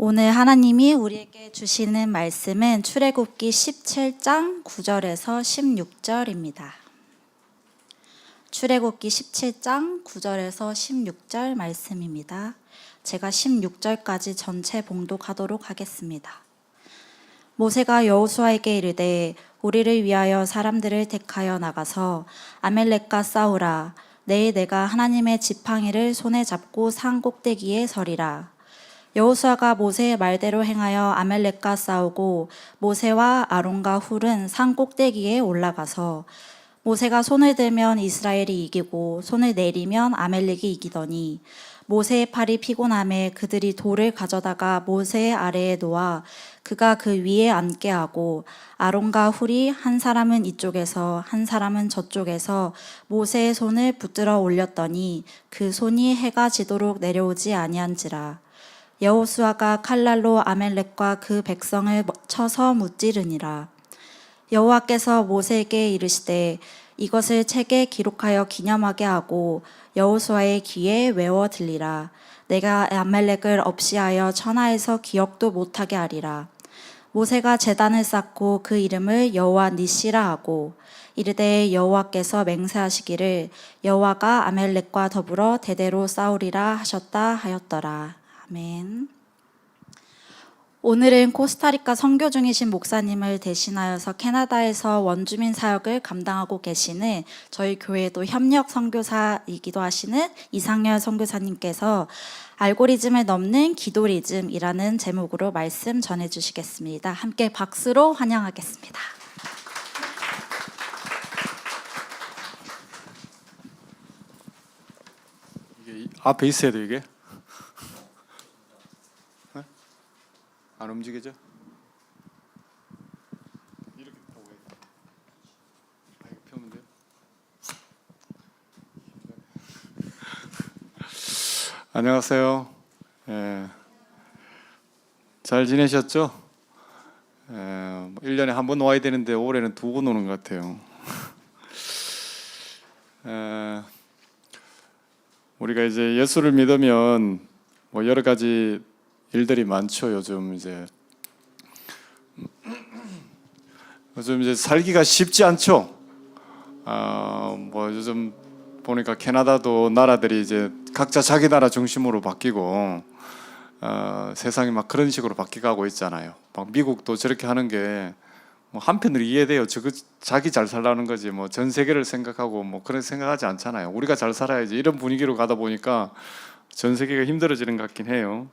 오늘 하나님이 우리에게 주시는 말씀은 출애굽기 17장 9절에서 16절입니다. 출애굽기 17장 9절에서 16절 말씀입니다. 제가 16절까지 전체 봉독하도록 하겠습니다. 모세가 여호수아에게 이르되 우리를 위하여 사람들을 택하여 나가서 아멜렉과 싸우라. 내일 내가 하나님의 지팡이를 손에 잡고 산 꼭대기에 서리라. 여호수아가 모세의 말대로 행하여 아멜렉과 싸우고 모세와 아론과 훌은 산 꼭대기에 올라가서 모세가 손을 들면 이스라엘이 이기고 손을 내리면 아멜렉이 이기더니 모세의 팔이 피곤함에 그들이 돌을 가져다가 모세의 아래에 놓아 그가 그 위에 앉게 하고 아론과 훌이 한 사람은 이쪽에서 한 사람은 저쪽에서 모세의 손을 붙들어 올렸더니 그 손이 해가 지도록 내려오지 아니한지라. 여호수아가 칼날로 아멜렉과 그 백성을 쳐서 무찌르니라. 여호와께서 모세에게 이르시되 이것을 책에 기록하여 기념하게 하고 여호수아의 귀에 외워 들리라. 내가 아멜렉을 없이하여 천하에서 기억도 못하게 하리라. 모세가 제단을 쌓고 그 이름을 여호와 니시라 하고 이르되 여호와께서 맹세하시기를 여호와가 아멜렉과 더불어 대대로 싸우리라 하셨다 하였더라. 아멘. 오늘은 코스타리카 선교 중이신 목사님을 대신하여서 캐나다에서 원주민 사역을 감당하고 계시는 저희 교회도 협력 선교사이기도 하시는 이상열 선교사님께서 알고리즘을 넘는 기도리즘이라는 제목으로 말씀 전해주시겠습니다. 함께 박수로 환영하겠습니다. 이게 앞에 있어야 돼 이게? 안 움직여져? 이렇게 펴면 돼요? 안녕하세요. 잘 지내셨죠? 1년에 한 번 와야 되는데 올해는 2번 오는 것 같아요. 우리가 이제 예수를 믿으면 뭐 여러 가지 일들이 많죠. 요즘 이제 살기가 쉽지 않죠. 뭐 요즘 보니까 캐나다도 나라들이 이제 각자 자기 나라 중심으로 바뀌고 세상이 막 그런 식으로 바뀌어가고 있잖아요. 막 미국도 저렇게 하는 게 뭐 한편으로 이해돼요. 자기 잘 살라는 거지 뭐 전 세계를 생각하고 뭐 그런 생각하지 않잖아요. 우리가 잘 살아야지 이런 분위기로 가다 보니까 전 세계가 힘들어지는 것 같긴 해요.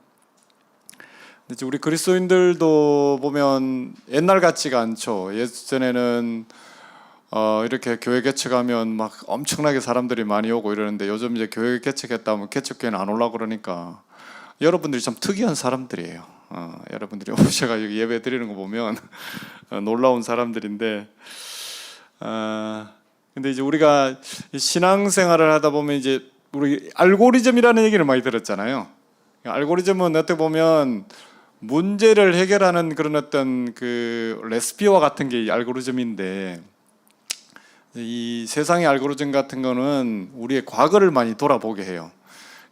우리 그리스도인들도 보면 옛날 같지가 않죠. 예전에는 이렇게 교회 개척하면 막 엄청나게 사람들이 많이 오고 이러는데 요즘 이제 교회 개척했다 하면 개척교회는 안 오려고 그러니까 여러분들이 참 특이한 사람들이에요. 여러분들이 오셔가지고 예배 드리는 거 보면 놀라운 사람들인데 근데 이제 우리가 신앙생활을 하다 보면 이제 우리 알고리즘이라는 얘기를 많이 들었잖아요. 알고리즘은 어떻게 보면 문제를 해결하는 그런 어떤 그 레시피와 같은 게 알고리즘인데 이 세상의 알고리즘 같은 거는 우리의 과거를 많이 돌아보게 해요.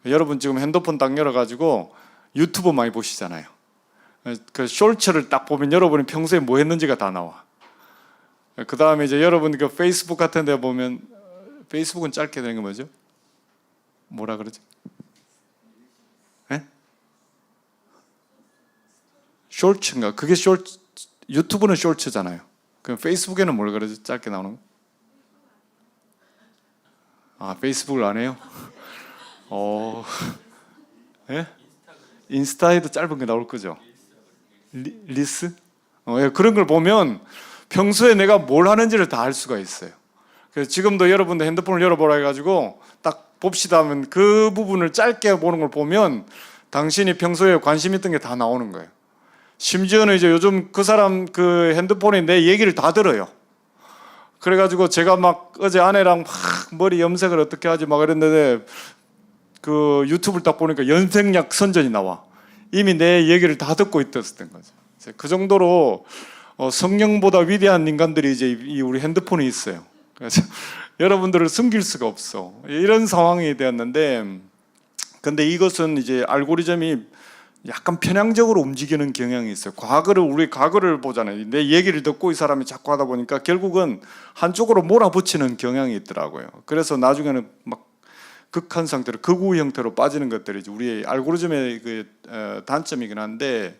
여러분 지금 핸드폰 딱 열어가지고 유튜브 많이 보시잖아요. 그 쇼츠를 딱 보면 여러분이 평소에 뭐 했는지가 다 나와. 그 다음에 이제 여러분 그 페이스북 같은 데 보면 페이스북은 짧게 되는 거 뭐죠? 뭐라 그러지? 쇼츠인가? 그게 쇼츠, 유튜브는 쇼츠잖아요. 그럼 페이스북에는 뭘 그러지? 짧게 나오는 거? 페이스북을 안 해요? 예? 인스타에도 짧은 게 나올 거죠? 리스? 그런 걸 보면 평소에 내가 뭘 하는지를 다 알 수가 있어요. 그래서 지금도 여러분들 핸드폰을 열어보라 해가지고 딱 봅시다 하면 그 부분을 짧게 보는 걸 보면 당신이 평소에 관심 있던 게 다 나오는 거예요. 심지어는 이제 요즘 그 사람 그 핸드폰에 내 얘기를 다 들어요. 그래가지고 제가 막 어제 아내랑 막 머리 염색을 어떻게 하지 막 이랬는데 그 유튜브를 딱 보니까 염색약 선전이 나와. 이미 내 얘기를 다 듣고 있었던 거죠. 그 정도로 성령보다 위대한 인간들이 이제 우리 핸드폰에 있어요. 그래서 여러분들을 숨길 수가 없어. 이런 상황이 되었는데 근데 이것은 이제 알고리즘이 약간 편향적으로 움직이는 경향이 있어요. 우리 과거를 보잖아요. 내 얘기를 듣고 이 사람이 자꾸 하다 보니까 결국은 한쪽으로 몰아붙이는 경향이 있더라고요. 그래서 나중에는 막 극한 상태로 극우 형태로 빠지는 것들이 우리의 알고리즘의 단점이긴 한데,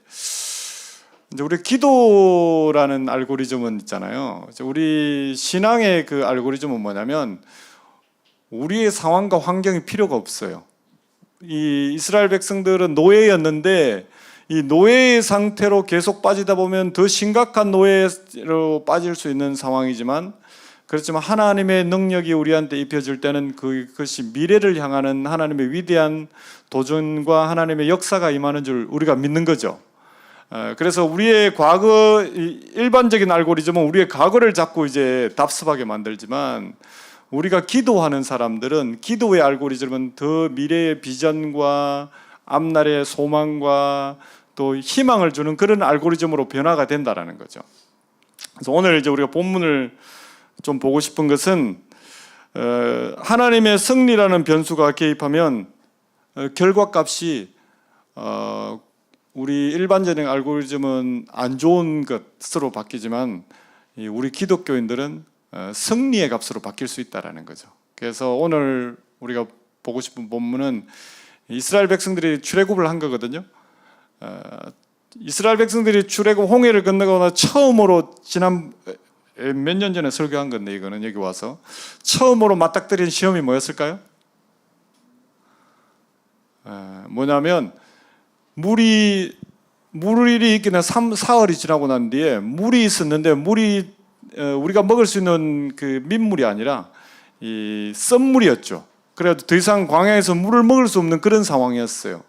이제 우리 기도라는 알고리즘은 있잖아요. 우리 신앙의 그 알고리즘은 뭐냐면 우리의 상황과 환경이 필요가 없어요. 이 이스라엘 백성들은 노예였는데 이 노예의 상태로 계속 빠지다 보면 더 심각한 노예로 빠질 수 있는 상황이지만, 그렇지만 하나님의 능력이 우리한테 입혀질 때는 그것이 미래를 향하는 하나님의 위대한 도전과 하나님의 역사가 임하는 줄 우리가 믿는 거죠. 그래서 우리의 과거, 일반적인 알고리즘은 우리의 과거를 자꾸 이제 답습하게 만들지만, 우리가 기도하는 사람들은 기도의 알고리즘은 더 미래의 비전과 앞날의 소망과 또 희망을 주는 그런 알고리즘으로 변화가 된다라는 거죠. 그래서 오늘 이제 우리가 본문을 좀 보고 싶은 것은 하나님의 승리라는 변수가 개입하면 결과값이 우리 일반적인 알고리즘은 안 좋은 것으로 바뀌지만 우리 기독교인들은 승리의 값으로 바뀔 수 있다라는 거죠. 그래서 오늘 우리가 보고 싶은 본문은 이스라엘 백성들이 출애굽을 한 거거든요. 이스라엘 백성들이 출애굽 홍해를 건너거나 처음으로 지난 몇 년 전에 설교한 건데, 이거는 여기 와서 처음으로 맞닥뜨린 시험이 뭐였을까요? 뭐냐면 물이 있기는 4월이 지나고 난 뒤에 물이 있었는데 물이 우리가 먹을 수 있는 그 민물이 아니라 이 썸물이었죠. 그래도 더 이상 광야에서 물을 먹을 수 없는 그런 상황이었어요.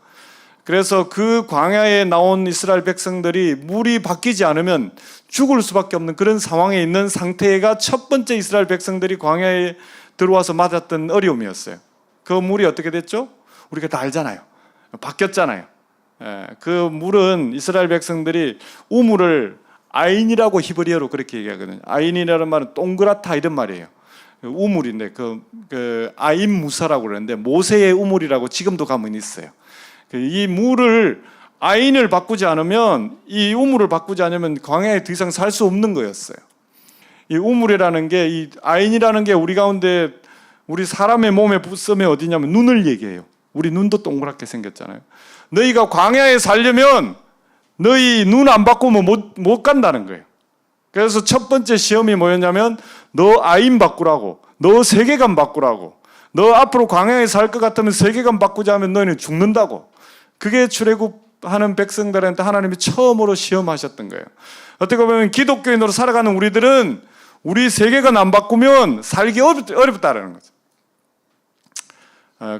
그래서 그 광야에 나온 이스라엘 백성들이 물이 바뀌지 않으면 죽을 수밖에 없는 그런 상황에 있는 상태가 첫 번째 이스라엘 백성들이 광야에 들어와서 맞았던 어려움이었어요. 그 물이 어떻게 됐죠? 우리가 다 알잖아요. 바뀌었잖아요. 그 물은 이스라엘 백성들이 우물을 아인이라고 히브리어로 그렇게 얘기하거든요. 아인이라는 말은 동그랗다 이런 말이에요. 우물인데 그 아인 무사라고 그러는데 모세의 우물이라고 지금도 가면 있어요. 이 물을 아인을 바꾸지 않으면, 이 우물을 바꾸지 않으면 광야에 더 이상 살 수 없는 거였어요. 이 우물이라는 게, 이 아인이라는 게 우리 가운데 우리 사람의 몸에 쓰면 어디냐면 눈을 얘기해요. 우리 눈도 동그랗게 생겼잖아요. 너희가 광야에 살려면 너희 눈 안 바꾸면 못 간다는 거예요. 그래서 첫 번째 시험이 뭐였냐면 너 아인 바꾸라고, 너 세계관 바꾸라고, 너 앞으로 광야에 살 것 같으면 세계관 바꾸지 않으면 너희는 죽는다고. 그게 출애굽하는 백성들한테 하나님이 처음으로 시험하셨던 거예요. 어떻게 보면 기독교인으로 살아가는 우리들은 우리 세계관 안 바꾸면 살기 어렵다라는 거죠.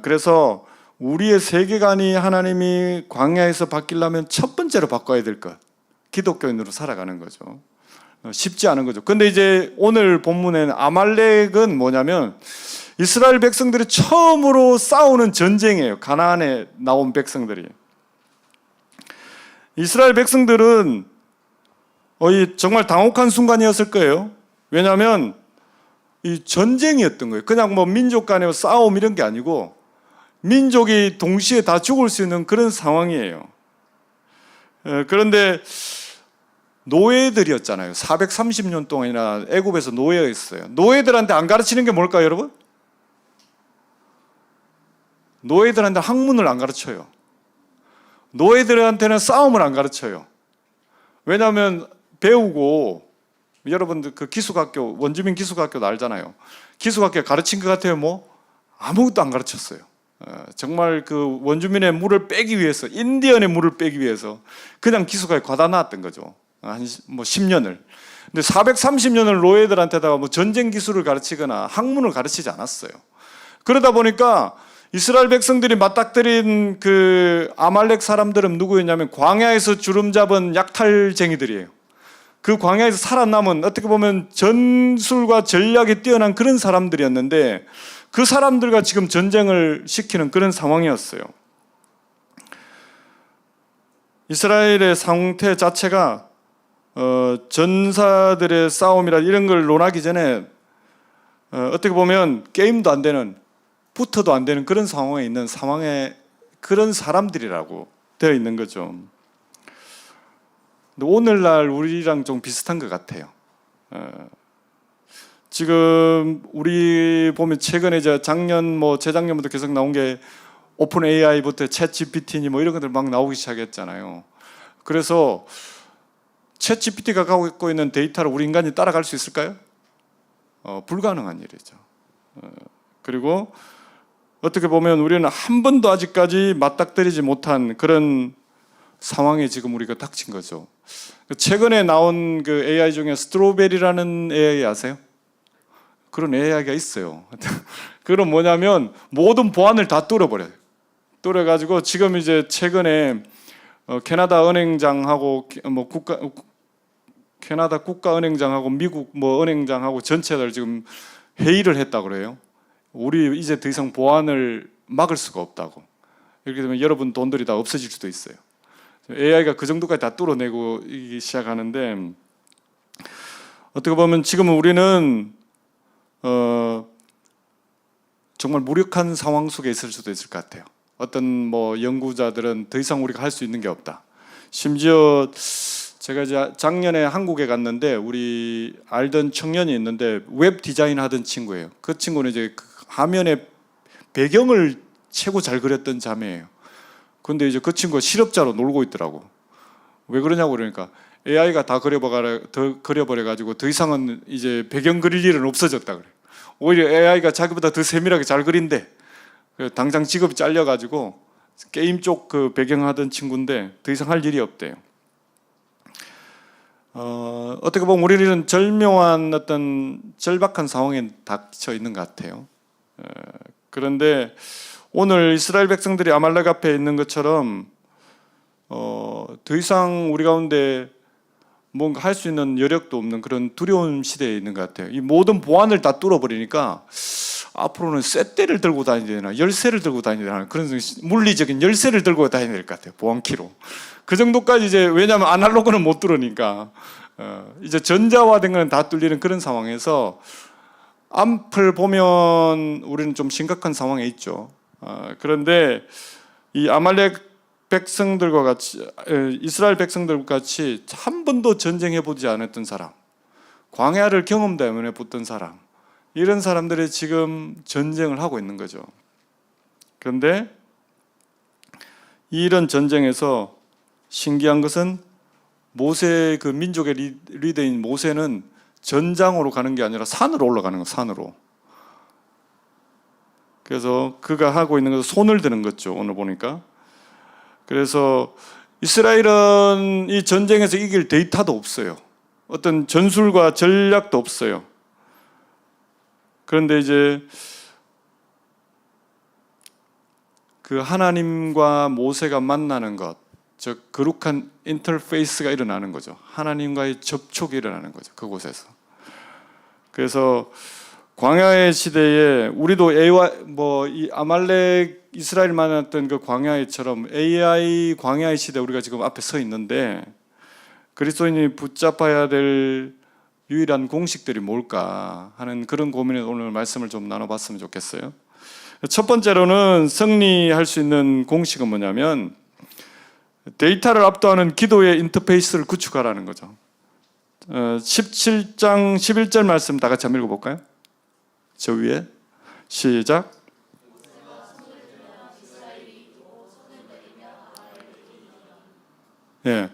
그래서 우리의 세계관이 하나님이 광야에서 바뀌려면 첫 번째로 바꿔야 될 것, 기독교인으로 살아가는 거죠. 쉽지 않은 거죠. 근데 이제 오늘 본문에는 아말렉은 뭐냐면 이스라엘 백성들이 처음으로 싸우는 전쟁이에요. 가나안에 나온 백성들이. 이스라엘 백성들은 정말 당혹한 순간이었을 거예요. 왜냐하면 이 전쟁이었던 거예요. 그냥 뭐 민족 간의 싸움 이런 게 아니고 민족이 동시에 다 죽을 수 있는 그런 상황이에요. 그런데 노예들이었잖아요. 430년 동안이나 애굽에서 노예였어요. 노예들한테 안 가르치는 게 뭘까요, 여러분? 노예들한테 학문을 안 가르쳐요. 노예들한테는 싸움을 안 가르쳐요. 왜냐하면 배우고, 여러분들 그 기숙학교, 원주민 기숙학교도 알잖아요. 기숙학교 가르친 것 같아요, 뭐? 아무것도 안 가르쳤어요. 정말 그 원주민의 물을 빼기 위해서, 인디언의 물을 빼기 위해서 그냥 기숙학교에 과다 나왔던 거죠. 한 10년을. 근데 430년을 노예들한테다가 뭐 전쟁 기술을 가르치거나 학문을 가르치지 않았어요. 그러다 보니까 이스라엘 백성들이 맞닥뜨린 그 아말렉 사람들은 누구였냐면 광야에서 주름 잡은 약탈쟁이들이에요. 그 광야에서 살아남은, 어떻게 보면 전술과 전략이 뛰어난 그런 사람들이었는데 그 사람들과 지금 전쟁을 시키는 그런 상황이었어요. 이스라엘의 상태 자체가 전사들의 싸움이라 이런 걸 논하기 전에 어떻게 보면 게임도 안 되는, 붙어도 안 되는 그런 상황에 있는 그런 사람들이라고 되어 있는 거죠. 근데 오늘날 우리랑 좀 비슷한 것 같아요. 지금 우리 보면 최근에 작년 재작년부터 계속 나온 게 오픈 AI부터 챗 GPT니 이런 것들 막 나오기 시작했잖아요. 그래서 챗 GPT가 갖고 있는 데이터를 우리 인간이 따라갈 수 있을까요? 불가능한 일이죠. 그리고 어떻게 보면 우리는 한 번도 아직까지 맞닥뜨리지 못한 그런 상황에 지금 우리가 닥친 거죠. 최근에 나온 그 AI 중에 스트로베리라는 AI 아세요? 그런 AI가 있어요. 그건 뭐냐면 모든 보안을 다 뚫어버려요. 뚫어가지고 지금 이제 최근에 캐나다 은행장하고 캐나다 국가은행장하고 미국 은행장하고 전체를 지금 회의를 했다고 그래요. 우리 이제 더 이상 보안을 막을 수가 없다고. 이렇게 되면 여러분 돈들이 다 없어질 수도 있어요. AI가 그 정도까지 다 뚫어내고 시작하는데, 어떻게 보면 지금은 우리는 정말 무력한 상황 속에 있을 수도 있을 것 같아요. 어떤 연구자들은 더 이상 우리가 할 수 있는 게 없다. 심지어 제가 이제 작년에 한국에 갔는데 우리 알던 청년이 있는데 웹 디자인 하던 친구예요. 그 친구는 이제 그 화면에 배경을 최고 잘 그렸던 자매예요. 근데 이제 그 친구가 실업자로 놀고 있더라고. 왜 그러냐고 그러니까 AI가 다 그려버려가지고 더 이상은 이제 배경 그릴 일은 없어졌다 그래. 오히려 AI가 자기보다 더 세밀하게 잘 그린대. 당장 직업이 잘려가지고 게임 쪽 그 배경하던 친구인데 더 이상 할 일이 없대요. 어떻게 보면 우리는 절묘한 어떤 절박한 상황에 닥쳐 있는 것 같아요. 그런데 오늘 이스라엘 백성들이 아말렉 앞에 있는 것처럼 더 이상 우리 가운데 뭔가 할 수 있는 여력도 없는 그런 두려운 시대에 있는 것 같아요. 이 모든 보안을 다 뚫어버리니까 앞으로는 쇳대를 들고 다녀야 되나 열쇠를 들고 다녀야 되나 그런 물리적인 열쇠를 들고 다녀야 될 것 같아요. 보안키로. 그 정도까지 이제 왜냐하면 아날로그는 못 뚫으니까 이제 전자화된 거는 다 뚫리는 그런 상황에서 앞을 보면 우리는 좀 심각한 상황에 있죠. 그런데 이 아말렉 백성들과 같이 이스라엘 백성들과 같이 한 번도 전쟁해 보지 않았던 사람, 광야를 경험 때문에 붙던 사람, 이런 사람들이 지금 전쟁을 하고 있는 거죠. 그런데 이런 전쟁에서 신기한 것은 모세 그 민족의 리더인 모세는 전장으로 가는 게 아니라 산으로 올라가는 거, 산으로. 그래서 그가 하고 있는 것은 손을 드는 거죠. 오늘 보니까. 그래서 이스라엘은 이 전쟁에서 이길 데이터도 없어요. 어떤 전술과 전략도 없어요. 그런데 이제 그 하나님과 모세가 만나는 것, 즉 거룩한 인터페이스가 일어나는 거죠. 하나님과의 접촉이 일어나는 거죠. 그곳에서. 그래서 광야의 시대에 우리도 이 아말렉 이스라엘 만났던 그 광야처럼 AI 광야의 시대 우리가 지금 앞에 서 있는데 그리스도인이 붙잡아야 될 유일한 공식들이 뭘까 하는 그런 고민에 오늘 말씀을 좀 나눠봤으면 좋겠어요. 첫 번째로는 승리할 수 있는 공식은 뭐냐면 데이터를 압도하는 기도의 인터페이스를 구축하라는 거죠. 17장 11절 말씀 다 같이 한번 읽어볼까요? 저 위에 시작. 예.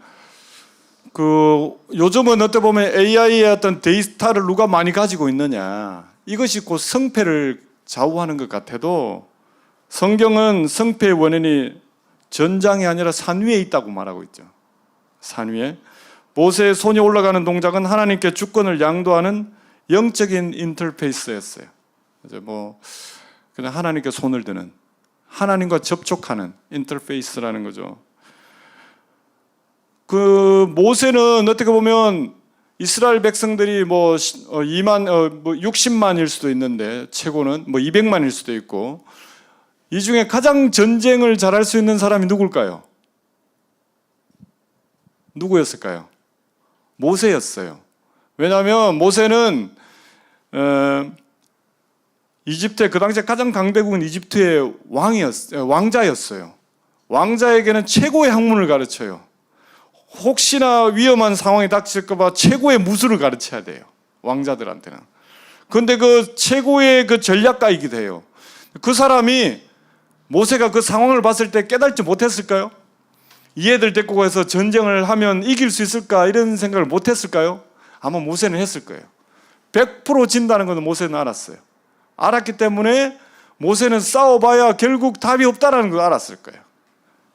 요즘은 어떻게 보면 AI의 어떤 데이터를 누가 많이 가지고 있느냐, 이것이 곧 성패를 좌우하는 것 같아도 성경은 성패의 원인이 전장이 아니라 산 위에 있다고 말하고 있죠. 산 위에. 모세의 손이 올라가는 동작은 하나님께 주권을 양도하는 영적인 인터페이스였어요. 이제 그냥 하나님께 손을 드는, 하나님과 접촉하는 인터페이스라는 거죠. 그 모세는 어떻게 보면 이스라엘 백성들이 60만일 수도 있는데 최고는 200만일 수도 있고, 이 중에 가장 전쟁을 잘할 수 있는 사람이 누굴까요? 누구였을까요? 모세였어요. 왜냐하면 모세는 이집트의 그 당시에 가장 강대국인 이집트의 왕자였어요. 왕자에게는 최고의 학문을 가르쳐요. 혹시나 위험한 상황이 닥칠까봐 최고의 무술을 가르쳐야 돼요. 왕자들한테는. 그런데 그 최고의 그 전략가이기도 해요. 그 사람이 모세가 그 상황을 봤을 때 깨닫지 못했을까요? 이 애들 데리고 가서 전쟁을 하면 이길 수 있을까 이런 생각을 못했을까요? 아마 모세는 했을 거예요. 100% 진다는 것은 모세는 알았어요. 알았기 때문에 모세는 싸워봐야 결국 답이 없다는 걸 알았을 거예요.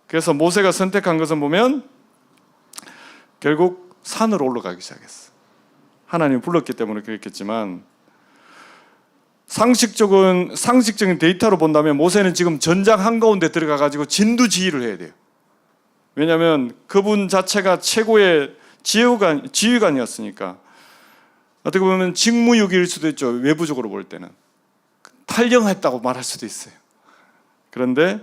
그래서 모세가 선택한 것은 보면 결국 산으로 올라가기 시작했어. 하나님이 불렀기 때문에 그랬겠지만 상식적인 데이터로 본다면 모세는 지금 전장 한가운데 들어가 가지고 진두지휘를 해야 돼요. 왜냐하면 그분 자체가 최고의 지휘관이었으니까. 어떻게 보면 직무유기일 수도 있죠. 외부적으로 볼 때는 탈영했다고 말할 수도 있어요. 그런데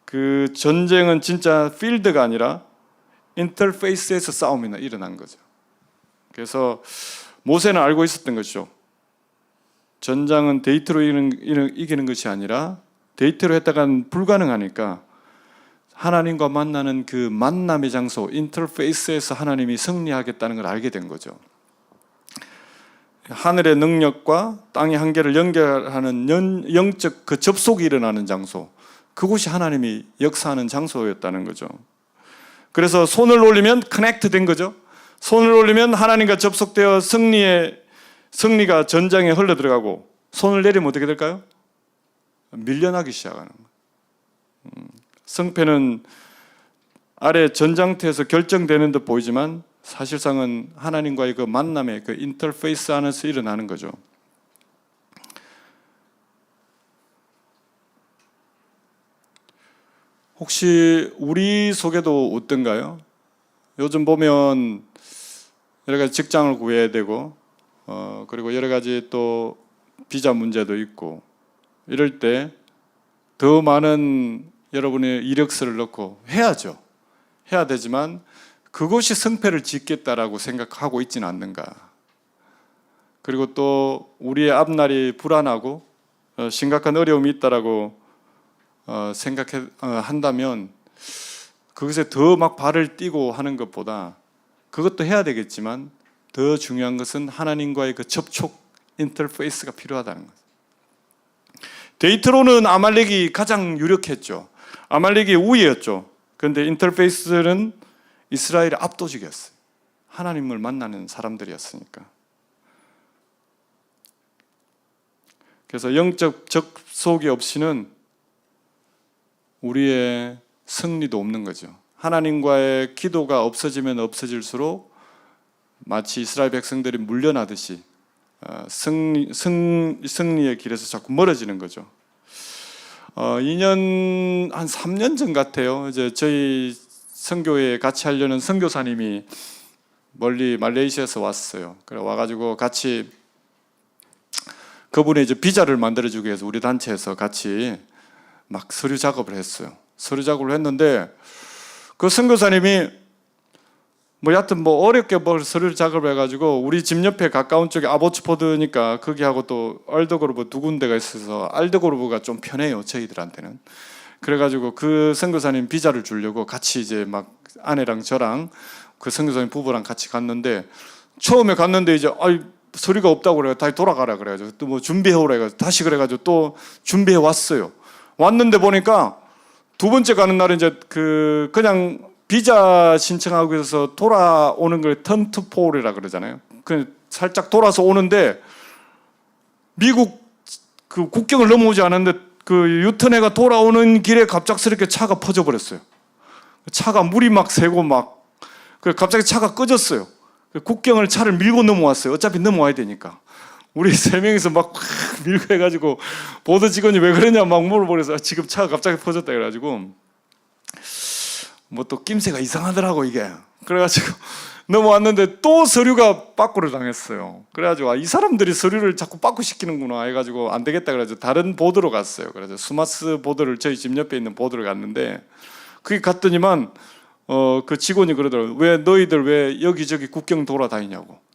그 전쟁은 진짜 필드가 아니라 인터페이스에서 싸움이 일어난 거죠. 그래서 모세는 알고 있었던 것이죠. 전장은 데이트로 이기는 것이 아니라 데이트로 했다간 불가능하니까 하나님과 만나는 그 만남의 장소 인터페이스에서 하나님이 승리하겠다는 걸 알게 된 거죠. 하늘의 능력과 땅의 한계를 연결하는 영적 그 접속이 일어나는 장소, 그곳이 하나님이 역사하는 장소였다는 거죠. 그래서 손을 올리면 커넥트 된 거죠. 손을 올리면 하나님과 접속되어 승리가 전장에 흘러들어가고, 손을 내리면 어떻게 될까요? 밀려나기 시작하는 거예요. 승패는 아래 전장터에서 결정되는 듯 보이지만 사실상은 하나님과의 그 만남의 그 인터페이스 안에서 일어나는 거죠. 혹시 우리 속에도 어떤가요? 요즘 보면 여러 가지 직장을 구해야 되고 그리고 여러 가지 또 비자 문제도 있고 이럴 때 더 많은 여러분의 이력서를 넣고 해야죠. 해야 되지만 그것이 승패를 짓겠다라고 생각하고 있지는 않는가. 그리고 또 우리의 앞날이 불안하고 심각한 어려움이 있다라고 한다면 그것에 더 막 발을 띄고 하는 것보다 그것도 해야 되겠지만 더 중요한 것은 하나님과의 그 접촉 인터페이스가 필요하다는 거죠. 데이트로는 아말렉이 가장 유력했죠. 아말렉이 우위였죠. 그런데 인터페이스는 이스라엘이 압도적이었어요. 하나님을 만나는 사람들이었으니까. 그래서 영적 접속이 없이는 우리의 승리도 없는 거죠. 하나님과의 기도가 없어지면 없어질수록 마치 이스라엘 백성들이 물려나듯이 승리의 길에서 자꾸 멀어지는 거죠. 2년 한 3년 전 같아요. 이제 저희 선교회 같이 하려는 선교사님이 멀리 말레이시아에서 왔어요. 그래 와가지고 같이 그분의 이제 비자를 만들어주기 위해서 우리 단체에서 같이 막 서류 작업을 했어요. 서류 작업을 했는데 그 선교사님이 여하튼 어렵게 서류 작업을 해가지고 우리 집 옆에 가까운 쪽에 아보츠포드니까 거기하고 또 알더그로브 두 군데가 있어서 알더그로브가 좀 편해요, 저희들한테는. 그래가지고 그 선교사님 비자를 주려고 같이 이제 막 아내랑 저랑 그 선교사님 부부랑 같이 갔는데 처음에 갔는데 이제 서류가 없다고 그래요. 다시 돌아가라 그래가지고 또 준비해오라 해가지고 다시 그래가지고 또 준비해 왔어요. 왔는데 보니까 두 번째 가는 날은 이제 그냥 비자 신청하고 해서 돌아오는 걸 턴투폴이라 그러잖아요. 살짝 돌아서 오는데 미국 그 국경을 넘어오지 않았는데 그 유턴해가 돌아오는 길에 갑작스럽게 차가 퍼져버렸어요. 차가 물이 막 새고 막 갑자기 차가 꺼졌어요. 국경을 차를 밀고 넘어왔어요. 어차피 넘어와야 되니까. 우리 세 명이서 막 밀고 해가지고 보드 직원이 왜 그러냐 막 물어보면서 지금 차가 갑자기 퍼졌다 그래가지고 또 낌새가 이상하더라고 이게. 그래가지고 넘어왔는데 또 서류가 빠꾸를 당했어요. 그래가지고 이 사람들이 서류를 자꾸 빠꾸 시키는구나 해가지고 안 되겠다 그래가지고 다른 보드로 갔어요. 그래서 스마스 보드를 저희 집 옆에 있는 보드를 갔는데 거기 갔더니만 그 직원이 그러더라고요. 왜 너희들 왜 여기저기 국경 돌아다니냐고.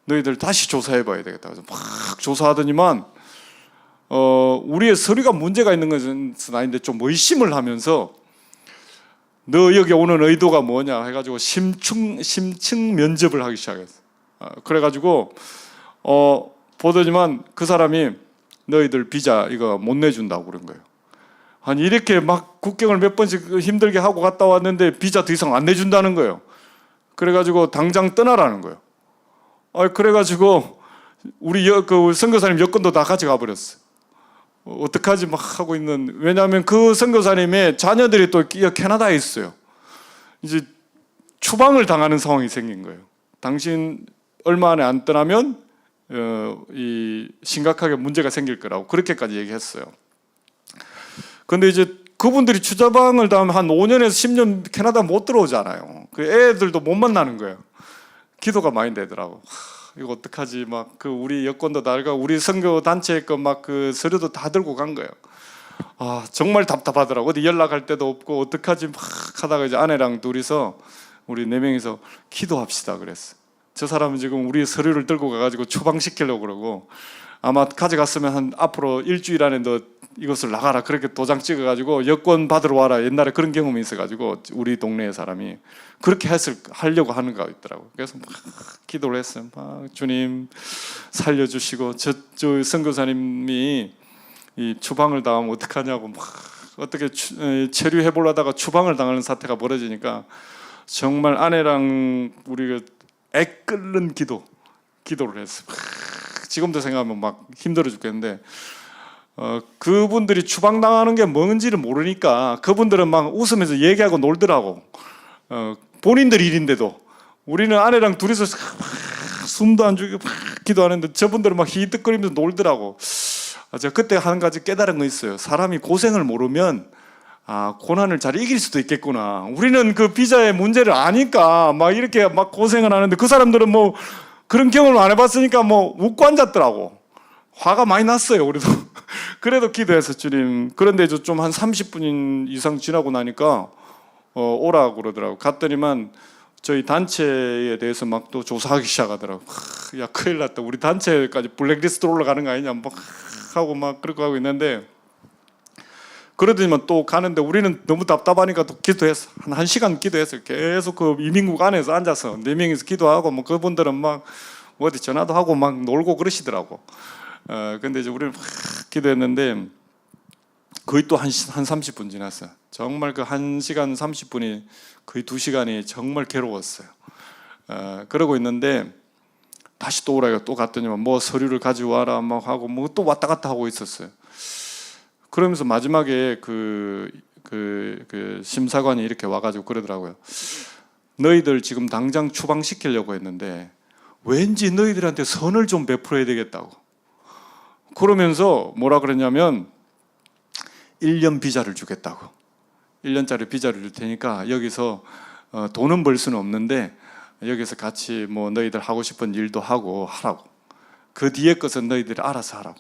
너희들 다시 조사해봐야 되겠다. 그래서 막 조사하더니만 우리의 서류가 문제가 있는 것은 아닌데 좀 의심을 하면서 너 여기 오는 의도가 뭐냐 해가지고 심층 면접을 하기 시작했어. 그래가지고 보더니만 그 사람이 너희들 비자 이거 못 내준다고 그런 거예요. 아니 이렇게 막 국경을 몇 번씩 힘들게 하고 갔다 왔는데 비자 더 이상 안 내준다는 거예요. 그래가지고 당장 떠나라는 거예요. 그래가지고 우리 그 선교사님 여권도 다 가져가 버렸어. 어떡하지 막 하고 있는. 왜냐하면 그 선교사님의 자녀들이 또 캐나다에 있어요. 이제 추방을 당하는 상황이 생긴 거예요. 당신 얼마 안에 안 떠나면 이 심각하게 문제가 생길 거라고 그렇게까지 얘기했어요. 근데 이제 그분들이 추방을 당하면 한 5년에서 10년 캐나다 못 들어오잖아요. 그 애들도 못 만나는 거예요. 기도가 많이 되더라고. 이거 어떡하지? 막 그 우리 여권도 달고 우리 선교 단체 거 막 그 서류도 다 들고 간 거예요. 정말 답답하더라고. 어디 연락할 데도 없고 어떡하지? 막 하다가 이제 아내랑 둘이서 우리 4명이서 기도합시다 그랬어. 저 사람은 지금 우리 서류를 들고 가가지고 추방시키려고 그러고 아마 가져갔으면 한 앞으로 일주일 안에 너 이것을 나가라 그렇게 도장 찍어가지고 여권 받으러 와라. 옛날에 그런 경험이 있어가지고 우리 동네의 사람이 그렇게 하려고 하는 거 있더라고. 그래서 막 기도를 했어요. 막 주님 살려주시고 저 선교사님이 이 추방을 당하면 어떡하냐고 막 어떻게 체류해 보려다가 추방을 당하는 사태가 벌어지니까 정말 아내랑 우리가 애끓는 기도를 했어요. 지금도 생각하면 막 힘들어 죽겠는데 그분들이 추방당하는 게 뭔지를 모르니까 그분들은 막 웃으면서 얘기하고 놀더라고. 본인들 일인데도 우리는 아내랑 둘이서 숨도 안 죽이고 기도하는데 저분들은 막 히득거리면서 놀더라고. 제가 그때 한 가지 깨달은 거 있어요. 사람이 고생을 모르면 고난을 잘 이길 수도 있겠구나. 우리는 그 비자의 문제를 아니까 막 이렇게 막 고생을 하는데 그 사람들은 뭐 그런 경험을 안 해봤으니까 뭐 웃고 앉았더라고. 화가 많이 났어요, 우리도. 그래도 기도해서 주님. 그런데 좀 한 30분 이상 지나고 나니까 오라고 그러더라고. 갔더니만 저희 단체에 대해서 막 또 조사하기 시작하더라고. 야, 큰일 났다. 우리 단체까지 블랙리스트로 올라가는 거 아니냐. 막 하고 막 그렇게 하고 있는데 그러더니만 또 가는데 우리는 너무 답답하니까 또 기도했어. 한 1시간 기도했어요. 계속 그 이민국 안에서 앉아서 4명이서 기도하고 뭐 그분들은 막 어디 전화도 하고 막 놀고 그러시더라고. 근데 이제 우리는 막 기도했는데 거의 또 한 30분 지났어요. 정말 그 1시간 30분이 거의 2시간이 정말 괴로웠어요. 그러고 있는데 다시 또 오라고 또 갔더니만 뭐 서류를 가져와라 막 하고 뭐 또 왔다 갔다 하고 있었어요. 그러면서 마지막에 그 심사관이 이렇게 와가지고 그러더라고요. 너희들 지금 당장 추방시키려고 했는데 왠지 너희들한테 선을 좀 베풀어야 되겠다고. 그러면서 뭐라 그랬냐면 1년 비자를 주겠다고. 1년짜리 비자를 줄 테니까 여기서 돈은 벌 수는 없는데 여기서 같이 뭐 너희들 하고 싶은 일도 하고 하라고. 그 뒤에 것은 너희들이 알아서 하라고.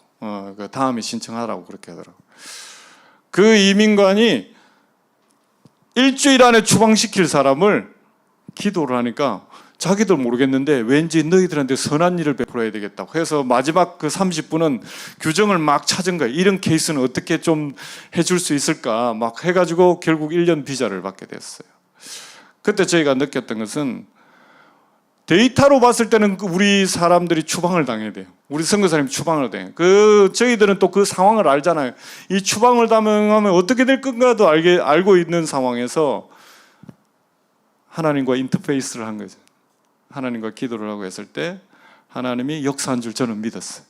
그 다음에 신청하라고 그렇게 하더라고. 그 이민관이 일주일 안에 추방시킬 사람을 기도를 하니까 자기도 모르겠는데 왠지 너희들한테 선한 일을 베풀어야 되겠다고 해서 마지막 그 30분은 규정을 막 찾은 거예요. 이런 케이스는 어떻게 좀 해줄 수 있을까 막 해가지고 결국 1년 비자를 받게 됐어요. 그때 저희가 느꼈던 것은 데이터로 봤을 때는 우리 사람들이 추방을 당해야 돼요. 우리 선교사님이 추방을 당해요. 저희들은 또 그 상황을 알잖아요. 이 추방을 당하면 어떻게 될 건가도 알고 있는 상황에서 하나님과 인터페이스를 한 거죠. 하나님과 기도를 하고 했을 때 하나님이 역사한 줄 저는 믿었어요.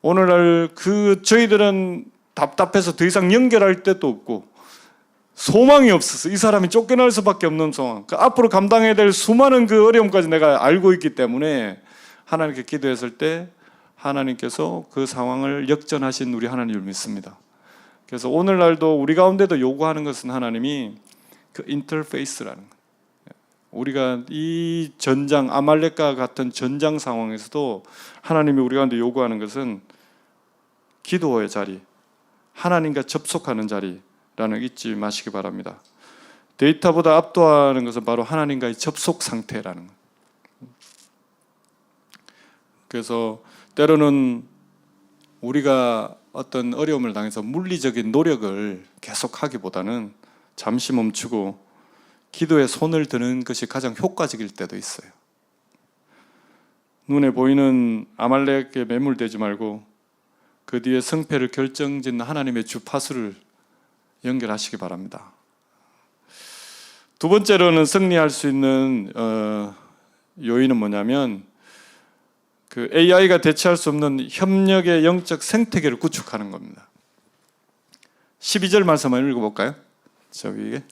오늘날 저희들은 답답해서 더 이상 연결할 데도 없고 소망이 없었어. 이 사람이 쫓겨날 수밖에 없는 상황. 앞으로 감당해야 될 수많은 그 어려움까지 내가 알고 있기 때문에 하나님께 기도했을 때 하나님께서 그 상황을 역전하신 우리 하나님을 믿습니다. 그래서 오늘날도 우리 가운데도 요구하는 것은 하나님이 그 인터페이스라는 거예요. 우리가 이 전장, 아말렉과 같은 전장 상황에서도 하나님이 우리 가운데 요구하는 것은 기도의 자리, 하나님과 접속하는 자리라는 거 잊지 마시기 바랍니다. 데이터보다 압도하는 것은 바로 하나님과의 접속 상태라는 거예요. 그래서 때로는 우리가 어떤 어려움을 당해서 물리적인 노력을 계속하기보다는 잠시 멈추고 기도에 손을 드는 것이 가장 효과적일 때도 있어요. 눈에 보이는 아말렉에 매몰되지 말고 그 뒤에 승패를 결정짓는 하나님의 주파수를 연결하시기 바랍니다. 두 번째로는 승리할 수 있는 요인은 뭐냐면 그 AI가 대체할 수 없는 협력의 영적 생태계를 구축하는 겁니다. 12절 말씀 한번 읽어볼까요? 저기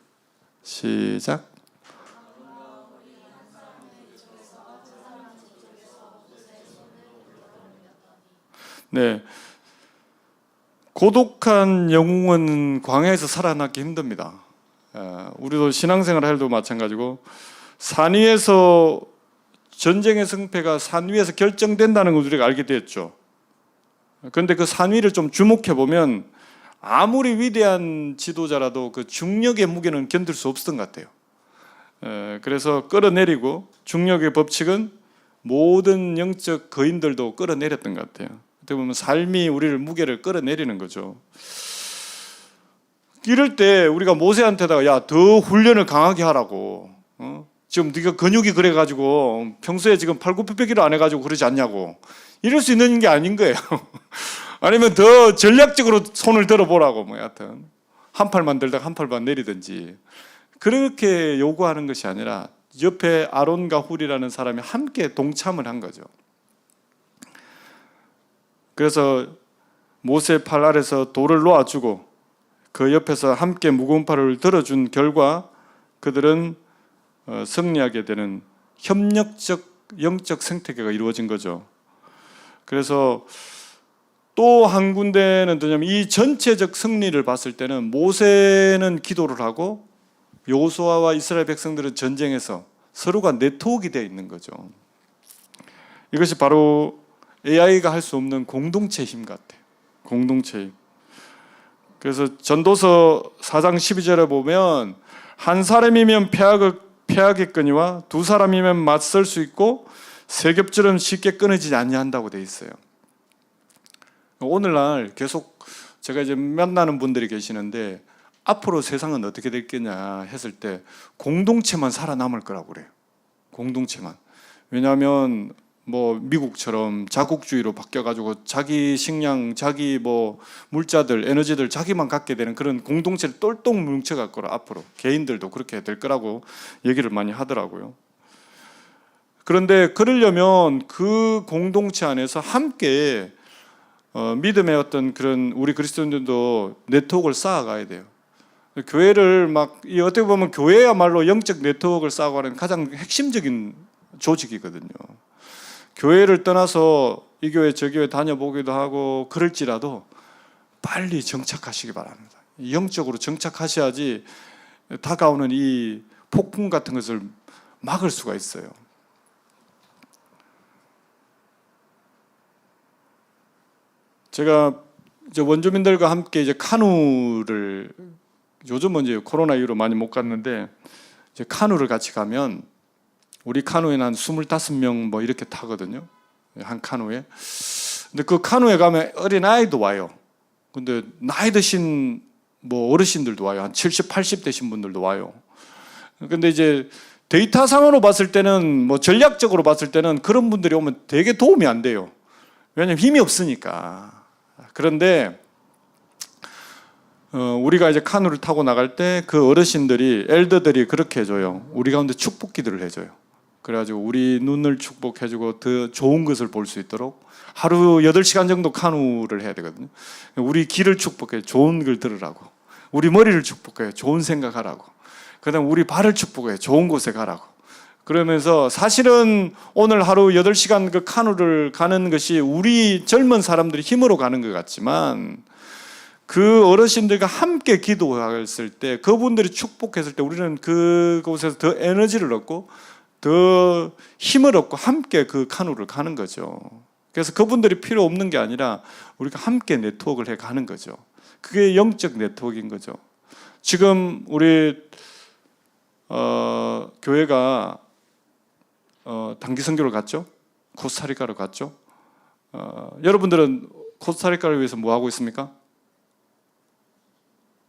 시작. 네, 고독한 영웅은 광야에서 살아남기 힘듭니다. 우리도 신앙생활 할 때도 마찬가지고 산 위에서 전쟁의 승패가 산 위에서 결정된다는 걸 우리가 알게 됐죠. 그런데 그 산 위를 좀 주목해 보면 아무리 위대한 지도자라도 그 중력의 무게는 견딜 수 없었던 것 같아요. 그래서 끌어내리고 중력의 법칙은 모든 영적 거인들도 끌어내렸던 것 같아요. 어떻게 보면 삶이 우리를 무게를 끌어내리는 거죠. 이럴 때 우리가 모세한테다가 야, 더 훈련을 강하게 하라고. 지금 네가 근육이 그래가지고 평소에 지금 팔굽혀펴기를 안 해가지고 그러지 않냐고. 이럴 수 있는 게 아닌 거예요. 아니면 더 전략적으로 손을 들어보라고. 뭐 여하튼 한 팔만 들다가 한 팔만 내리든지 그렇게 요구하는 것이 아니라 옆에 아론과 훌이라는 사람이 함께 동참을 한 거죠. 그래서 모세 팔 아래서 돌을 놓아주고 그 옆에서 함께 무거운 팔을 들어준 결과 그들은 승리하게 되는 협력적 영적 생태계가 이루어진 거죠. 그래서 또 한 군데는 뭐냐면 이 전체적 승리를 봤을 때는 모세는 기도를 하고 여호수아와 이스라엘 백성들은 전쟁에서 서로가 네트워크가 되어 있는 거죠. 이것이 바로 AI가 할 수 없는 공동체 힘 같아요. 공동체 힘. 그래서 전도서 4장 12절에 보면 한 사람이면 패하겠거니와 두 사람이면 맞설 수 있고 세 겹처럼 쉽게 끊어지지 아니한다고 되어 있어요. 오늘날 계속 제가 이제 만나는 분들이 계시는데 앞으로 세상은 어떻게 될 거냐 했을 때 공동체만 살아남을 거라고 그래요. 공동체만. 왜냐하면 뭐 미국처럼 자국주의로 바뀌어가지고 자기 식량, 자기 뭐 물자들, 에너지들 자기만 갖게 되는 그런 공동체를 똘똘 뭉쳐갈 거라 앞으로 개인들도 그렇게 될 거라고 얘기를 많이 하더라고요. 그런데 그러려면 그 공동체 안에서 함께 믿음의 어떤 그런 우리 그리스도인들도 네트워크를 쌓아가야 돼요. 교회를 막 어떻게 보면 교회야말로 영적 네트워크를 쌓아가는 가장 핵심적인 조직이거든요. 교회를 떠나서 이 교회 저 교회 다녀보기도 하고 그럴지라도 빨리 정착하시기 바랍니다. 영적으로 정착하셔야지 다가오는 이 폭풍 같은 것을 막을 수가 있어요. 제가 이제 원주민들과 함께 이제 카누를 요즘은 이제 코로나 이후로 많이 못 갔는데 이제 카누를 같이 가면 우리 카누에는 한 25명 뭐 이렇게 타거든요. 한 카누에. 근데 그 카누에 가면 어린 아이도 와요. 근데 나이 드신 뭐 어르신들도 와요. 한 70, 80 되신 분들도 와요. 근데 이제 데이터상으로 봤을 때는 뭐 전략적으로 봤을 때는 그런 분들이 오면 되게 도움이 안 돼요. 왜냐면 힘이 없으니까. 그런데 우리가 이제 카누를 타고 나갈 때 그 어르신들이 엘더들이 그렇게 해줘요. 우리 가운데 축복 기도를 해줘요. 그래가지고 우리 눈을 축복해주고 더 좋은 것을 볼 수 있도록 하루 8시간 정도 카누를 해야 되거든요. 우리 귀를 축복해 좋은 글 들으라고, 우리 머리를 축복해 좋은 생각하라고, 그 다음 우리 발을 축복해 좋은 곳에 가라고. 그러면서 사실은 오늘 하루 8시간 그 카누를 가는 것이 우리 젊은 사람들이 힘으로 가는 것 같지만 그 어르신들과 함께 기도했을 때 그분들이 축복했을 때 우리는 그곳에서 더 에너지를 얻고 더 힘을 얻고 함께 그 카누를 가는 거죠. 그래서 그분들이 필요 없는 게 아니라 우리가 함께 네트워크를 해 가는 거죠. 그게 영적 네트워크인 거죠. 지금 우리 교회가 단기 선교를 갔죠. 코스타리카로 갔죠. 여러분들은 코스타리카를 위해서 뭐 하고 있습니까?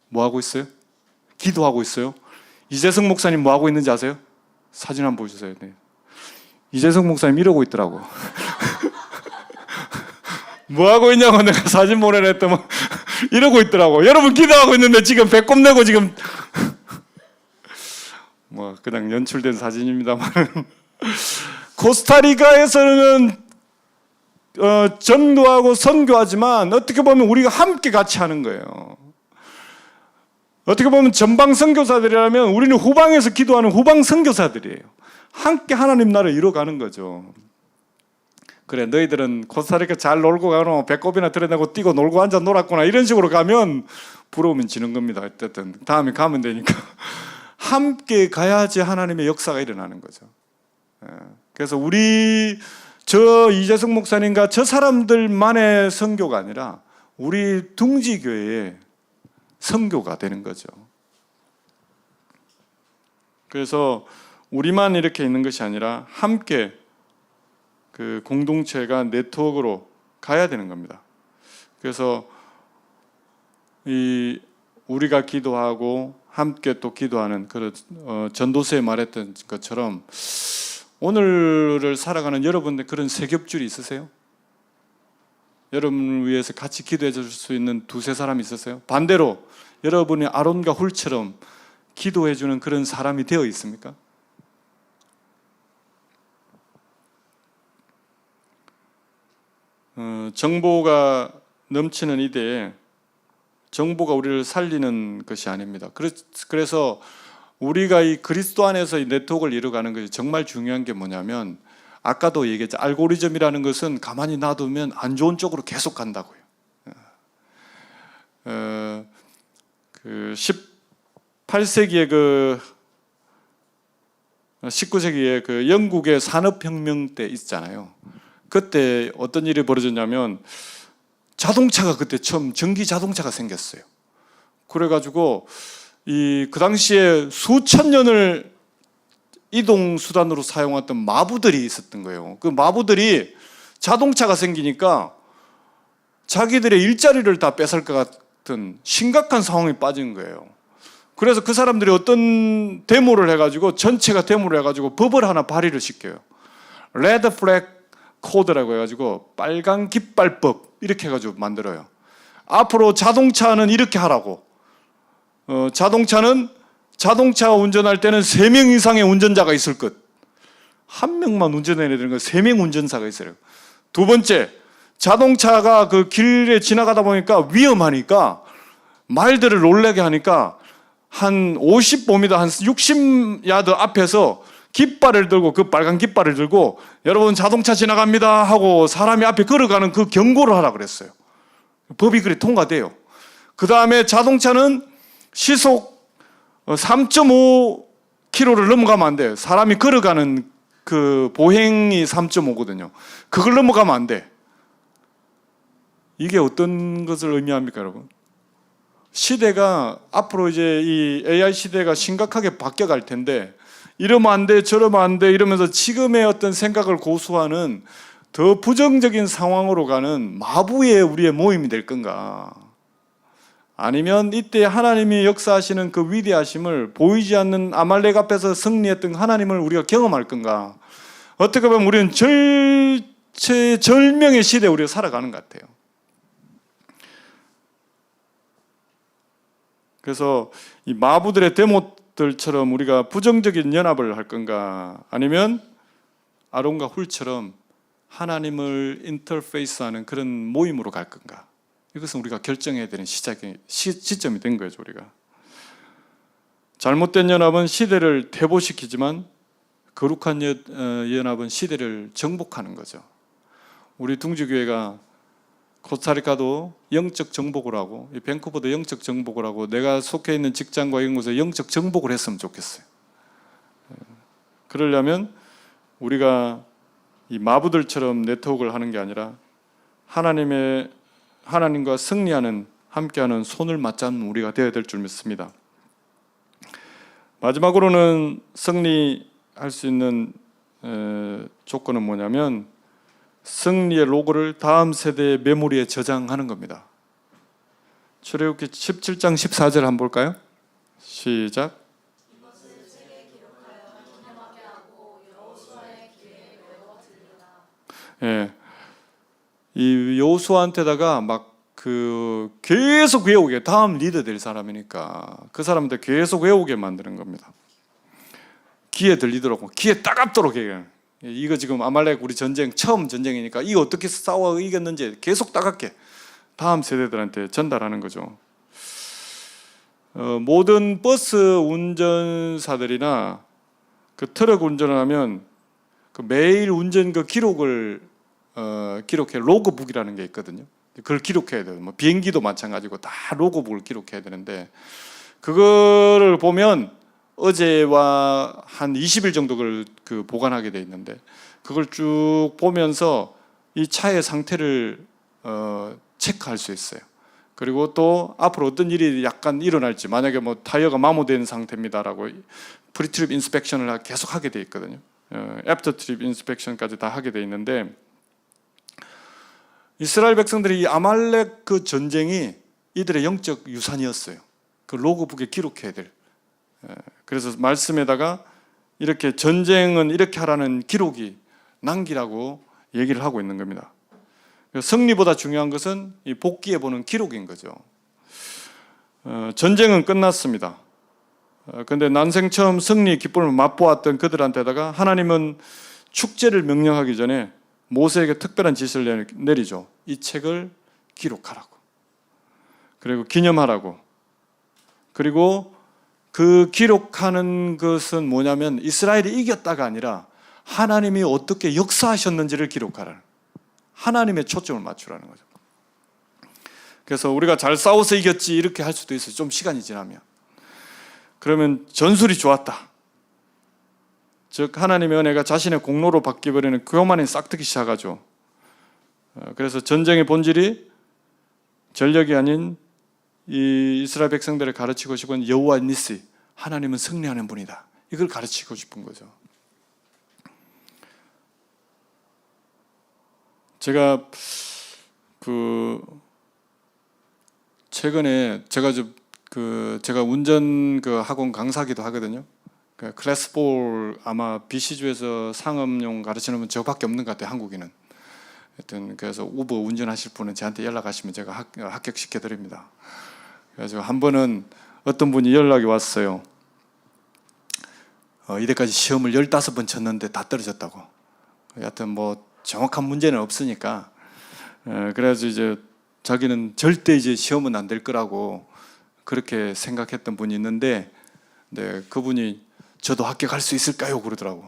뭐 하고 있어요? 기도하고 있어요. 이재성 목사님 뭐 하고 있는지 아세요? 사진 한번 보여주세요. 네. 이재성 목사님 이러고 있더라고. 뭐 하고 있냐고 내가 사진 보내냈더니 이러고 있더라고. 여러분 기도하고 있는데 지금 배꼽 내고 지금 뭐 그냥 연출된 사진입니다만 코스타리카에서는 전도하고 선교하지만 어떻게 보면 우리가 함께 같이 하는 거예요. 어떻게 보면 전방 선교사들이라면 우리는 후방에서 기도하는 후방 선교사들이에요. 함께 하나님 나라를 이뤄가는 거죠. 그래 너희들은 코스타리카 잘 놀고 가노 배꼽이나 드러내고 뛰고 놀고 앉아 놀았구나 이런 식으로 가면 부러우면 지는 겁니다. 어쨌든 다음에 가면 되니까 함께 가야지 하나님의 역사가 일어나는 거죠. 그래서 저 이재성 목사님과 저 사람들만의 선교가 아니라 우리 둥지교회의 선교가 되는 거죠. 그래서 우리만 이렇게 있는 것이 아니라 함께 그 공동체가 네트워크로 가야 되는 겁니다. 그래서 우리가 기도하고 함께 또 기도하는 그런 전도서에 말했던 것처럼 오늘을 살아가는 여러분들 그런 세겹줄이 있으세요? 여러분을 위해서 같이 기도해 줄 수 있는 두세 사람이 있으세요? 반대로 여러분이 아론과 훌처럼 기도해 주는 그런 사람이 되어 있습니까? 정보가 넘치는 이때에 정보가 우리를 살리는 것이 아닙니다. 그래서 우리가 이 그리스도 안에서 이 네트워크를 이루어가는 것이 정말 중요한 게 뭐냐면 아까도 얘기했죠. 알고리즘이라는 것은 가만히 놔두면 안 좋은 쪽으로 계속 간다고요. 그 18세기의 19세기의 그 영국의 산업혁명 때 있잖아요. 그때 어떤 일이 벌어졌냐면 자동차가 그때 처음 전기 자동차가 생겼어요. 그래가지고 그 당시에 수천 년을 이동 수단으로 사용했던 마부들이 있었던 거예요. 그 마부들이 자동차가 생기니까 자기들의 일자리를 다 뺏을 것 같은 심각한 상황에 빠진 거예요. 그래서 그 사람들이 어떤 데모를 해가지고 전체가 데모를 해가지고 법을 하나 발의를 시켜요. 레드 플래그 코드라고 해가지고 빨간 깃발법 이렇게 해가지고 만들어요. 앞으로 자동차는 이렇게 하라고. 자동차 운전할 때는 3명 이상의 운전자가 있을 것. 한 명만 운전해야 되는 거 3명 운전사가 있어요. 두 번째, 자동차가 그 길에 지나가다 보니까 위험하니까 말들을 놀라게 하니까 한 50보미터 한 60야드 앞에서 깃발을 들고 그 빨간 깃발을 들고 여러분 자동차 지나갑니다 하고 사람이 앞에 걸어가는 그 경고를 하라 그랬어요. 법이 그래 통과돼요. 그 다음에 자동차는 시속 3.5km를 넘어가면 안 돼. 사람이 걸어가는 그 보행이 3.5거든요. 그걸 넘어가면 안 돼. 이게 어떤 것을 의미합니까, 여러분? 시대가 앞으로 이제 이 AI 시대가 심각하게 바뀌어갈 텐데 이러면 안 돼, 저러면 안 돼 이러면서 지금의 어떤 생각을 고수하는 더 부정적인 상황으로 가는 마부의 우리의 모임이 될 건가? 아니면 이때 하나님이 역사하시는 그 위대하심을 보이지 않는 아말렉 앞에서 승리했던 하나님을 우리가 경험할 건가? 어떻게 보면 우리는 절명의 시대에 우리가 살아가는 것 같아요. 그래서 이 마부들의 데모들처럼 우리가 부정적인 연합을 할 건가? 아니면 아론과 훌처럼 하나님을 인터페이스하는 그런 모임으로 갈 건가? 이것은 우리가 결정해야 되는 시점이 된 거죠. 우리가 잘못된 연합은 시대를 퇴보시키지만 거룩한 연합은 시대를 정복하는 거죠. 우리 둥지교회가 코스타리카도 영적 정복을 하고 밴쿠버도 영적 정복을 하고 내가 속해 있는 직장과 이런 곳에 영적 정복을 했으면 좋겠어요. 그러려면 우리가 이 마부들처럼 네트워크를 하는 게 아니라 하나님과 승리하는 함께하는 손을 맞잡는 우리가 되어야 될 줄 믿습니다. 마지막으로는 승리할 수 있는 조건은 뭐냐면 승리의 로고를 다음 세대의 메모리에 저장하는 겁니다. 출애굽기 17장 14절 한번 볼까요? 시작. 예, 이 여호수아한테다가 막 그 계속 외우게, 다음 리더 될 사람이니까 그 사람한테 계속 외우게 만드는 겁니다. 귀에 들리도록, 귀에 따갑도록 해요. 이거 지금 아말렉 우리 전쟁 처음 전쟁이니까 이거 어떻게 싸워 이겼는지 계속 따갑게 다음 세대들한테 전달하는 거죠. 모든 버스 운전사들이나 그 트럭 운전을 하면 그 매일 운전 그 기록을 기록해 로그북이라는 게 있거든요. 그걸 기록해야 돼요. 뭐 비행기도 마찬가지고 다 로그북을 기록해야 되는데 그거를 보면 어제와 한 20일 정도 그걸 그 보관하게 돼 있는데 그걸 쭉 보면서 이 차의 상태를 체크할 수 있어요. 그리고 또 앞으로 어떤 일이 약간 일어날지, 만약에 뭐 타이어가 마모된 상태입니다라고 프리트립 인스펙션을 계속 하게 돼 있거든요. 애프터 트립 인스펙션까지 다 하게 돼 있는데 이스라엘 백성들이 이 아말렉 그 전쟁이 이들의 영적 유산이었어요. 그 로그북에 기록해야 될. 그래서 말씀에다가 이렇게 전쟁은 이렇게 하라는 기록이 남기라고 얘기를 하고 있는 겁니다. 승리보다 중요한 것은 이 복기해 보는 기록인 거죠. 전쟁은 끝났습니다. 그런데 난생 처음 승리 기쁨을 맛보았던 그들한테다가 하나님은 축제를 명령하기 전에 모세에게 특별한 지시를 내리죠. 이 책을 기록하라고. 그리고 기념하라고. 그리고 그 기록하는 것은 뭐냐면 이스라엘이 이겼다가 아니라 하나님이 어떻게 역사하셨는지를 기록하라는, 하나님의 초점을 맞추라는 거죠. 그래서 우리가 잘 싸워서 이겼지 이렇게 할 수도 있어요. 좀 시간이 지나면. 그러면 전술이 좋았다. 즉 하나님의 은혜가 자신의 공로로 바뀌어버리는 교만이 싹트기 시작하죠. 그래서 전쟁의 본질이 전력이 아닌 이 이스라엘 백성들을 가르치고 싶은 여호와 니시, 하나님은 승리하는 분이다. 이걸 가르치고 싶은 거죠. 제가 그 최근에 제가 운전 그 학원 강사기도 하거든요. 그 클래스 4 아마 BC주에서 상업용 가르치는 분 저밖에 없는 것 같아요. 한국인은. 하여튼 그래서 우버 운전하실 분은 저한테 연락하시면 제가 합격시켜 드립니다. 그래서 한 번은 어떤 분이 연락이 왔어요. 이때까지 시험을 15번 쳤는데 다 떨어졌다고. 하여튼 뭐 정확한 문제는 없으니까. 그래서 이제 자기는 절대 이제 시험은 안 될 거라고 그렇게 생각했던 분이 있는데, 네, 그분이 저도 합격할 수 있을까요? 그러더라고.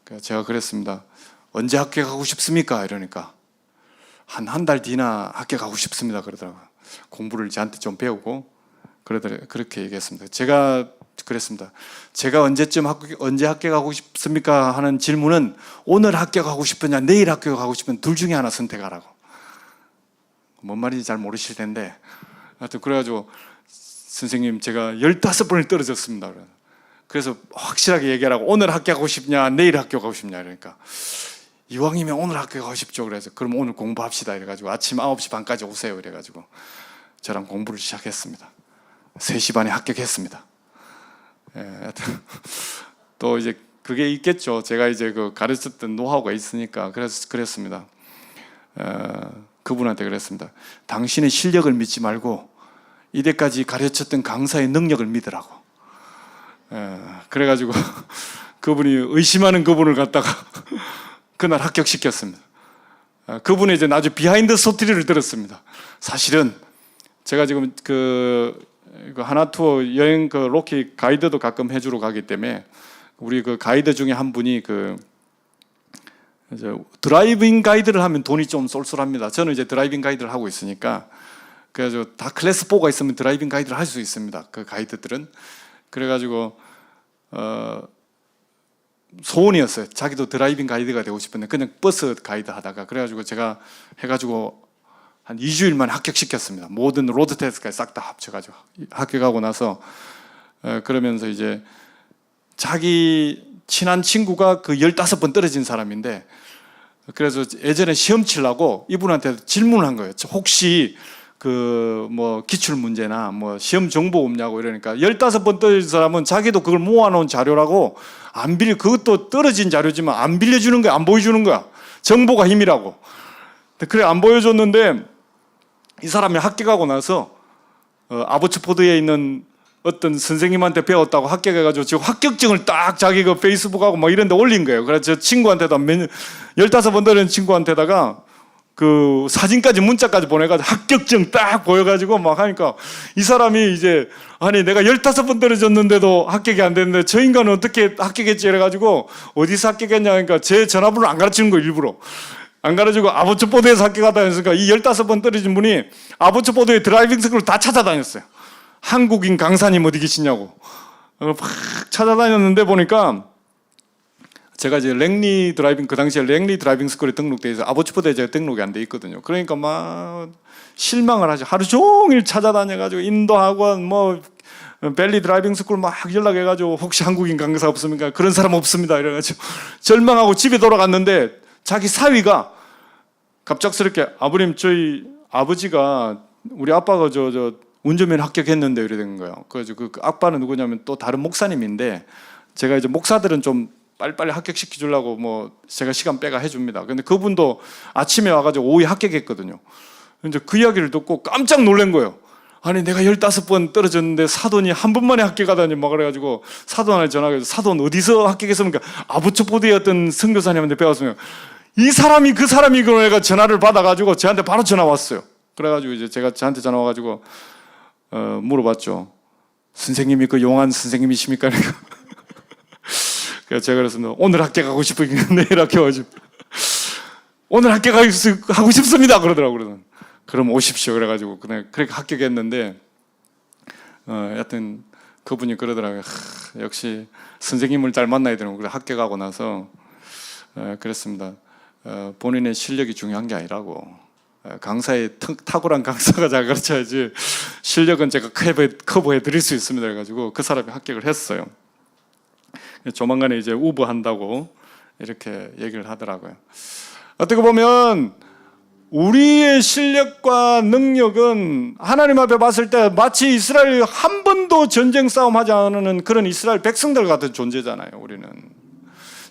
그래서 제가 그랬습니다. 언제 합격하고 싶습니까? 이러니까 한 달 뒤나 합격하고 싶습니다. 그러더라고요. 공부를 저한테 좀 배우고 그렇게 얘기했습니다. 제가 그랬습니다. 제가 언제 합격하고 싶습니까? 하는 질문은 오늘 합격하고 싶으냐 내일 합격하고 싶으면 둘 중에 하나 선택하라고. 뭔 말인지 잘 모르실 텐데 하여튼 그래가지고 선생님 제가 15번을 떨어졌습니다. 그래서 확실하게 얘기하라고. 오늘 합격하고 싶냐 내일 합격하고 싶냐 이러니까 이왕이면 오늘 합격하고 싶죠. 그래서 그럼 오늘 공부합시다 이래가지고 아침 9시 반까지 오세요 이래가지고 저랑 공부를 시작했습니다. 3시 반에 합격했습니다. 또 이제 그게 있겠죠. 제가 이제 그 가르쳤던 노하우가 있으니까 그래서 그랬습니다. 그분한테 그랬습니다. 당신의 실력을 믿지 말고 이때까지 가르쳤던 강사의 능력을 믿으라고. 그래가지고 그분이 의심하는 그분을 갖다가 그날 합격시켰습니다. 그분의 이제 나중에 비하인드 스토리를 들었습니다. 사실은 제가 지금 그 하나투어 여행 그 로키 가이드도 가끔 해주러 가기 때문에 우리 그 가이드 중에 한 분이 그 이제 드라이빙 가이드를 하면 돈이 좀 쏠쏠합니다. 저는 이제 드라이빙 가이드를 하고 있으니까 그래서 다 클래스 4가 있으면 드라이빙 가이드를 할 수 있습니다. 그 가이드들은. 그래가지고 소원이었어요. 자기도 드라이빙 가이드가 되고 싶은데 그냥 버스 가이드 하다가 그래가지고 제가 해가지고 한 2주일 만에 합격시켰습니다. 모든 로드 테스트까지 싹 다 합쳐가지고 합격하고 나서 그러면서 이제 자기 친한 친구가 그 15번 떨어진 사람인데 그래서 예전에 시험 치려고 이분한테 질문을 한 거예요. 혹시 그 뭐 기출 문제나 뭐 시험 정보 없냐고 이러니까 15번 떨어진 사람은 자기도 그걸 모아놓은 자료라고 안 빌려, 그것도 떨어진 자료지만 안 빌려주는 거야, 안 보여주는 거야. 정보가 힘이라고. 그래 안 보여줬는데 이 사람이 합격하고 나서 아보츠포드에 있는 어떤 선생님한테 배웠다고 합격해가지고 지금 합격증을 딱 자기 그 페이스북하고 막 이런 데 올린 거예요. 그래서 저 친구한테다 15번 떨어진 친구한테다가 그 사진까지 문자까지 보내가지고 합격증 딱 보여가지고 막 하니까 이 사람이 이제 아니 내가 15번 떨어졌는데도 합격이 안 됐는데 저 인간은 어떻게 합격했지 이래가지고 어디서 합격했냐 하니까 제 전화번호를 안 가르치는 거 일부러 안 가르치고 아보츠포드에서 합격하다 했으니까 이 15번 떨어진 분이 아보츠포드의 드라이빙 스쿨을 다 찾아다녔어요. 한국인 강사님 어디 계시냐고 막 찾아다녔는데 보니까 제가 이제 랭리 드라이빙, 그 당시에 랭리 드라이빙 스쿨에 등록돼 있어서 아보츠포드에 제가 등록이 안 돼 있거든요. 그러니까 막 실망을 하죠. 하루 종일 찾아다녀가지고 인도 학원 뭐 벨리 드라이빙 스쿨 막 연락해가지고 혹시 한국인 강사 없습니까? 그런 사람 없습니다. 이래가지고 절망하고 집에 돌아갔는데 자기 사위가 갑작스럽게 아버님 저희 아버지가 우리 아빠가 저 운전면허 합격했는데 이래 된 거예요. 그래서 그 아빠는 누구냐면 또 다른 목사님인데 제가 이제 목사들은 좀 빨리빨리 합격시켜 주려고 뭐 제가 시간 빼가 해줍니다. 근데 그분도 아침에 와가지고 오후에 합격했거든요. 이제 그 이야기를 듣고 깜짝 놀란 거예요. 아니 내가 15번 떨어졌는데 사돈이 한 번만에 합격하다니 막 그래가지고 사돈한테 전화해서 사돈 어디서 합격했습니까? 아부츠포드의 어떤 선교사님한테 배웠습니다. 이 사람이 그 사람이 그러니까 전화를 받아가지고 저한테 바로 전화 왔어요. 그래가지고 이제 제가 저한테 전화 와가지고 물어봤죠. 선생님이 그 용한 선생님이십니까? 그래서 제가 그래서 오늘 합격하고 싶으니까 내일 합격하지. 오늘 합격하고 싶습니다. 그러더라고요. 그럼 오십시오. 그래가지고 그냥 그렇게 합격했는데 여하튼 그분이 그러더라고요. 역시 선생님을 잘 만나야 되는 거. 합격하고 나서 그랬습니다. 본인의 실력이 중요한 게 아니라고. 강사의 탁월한 강사가 잘 가르쳐야지 실력은 제가 커버해 드릴 수 있습니다. 그래가지고 그 사람이 합격을 했어요. 조만간에 이제 우부한다고 이렇게 얘기를 하더라고요. 어떻게 보면 우리의 실력과 능력은 하나님 앞에 봤을 때 마치 이스라엘 한 번도 전쟁 싸움 하지 않은 그런 이스라엘 백성들 같은 존재잖아요. 우리는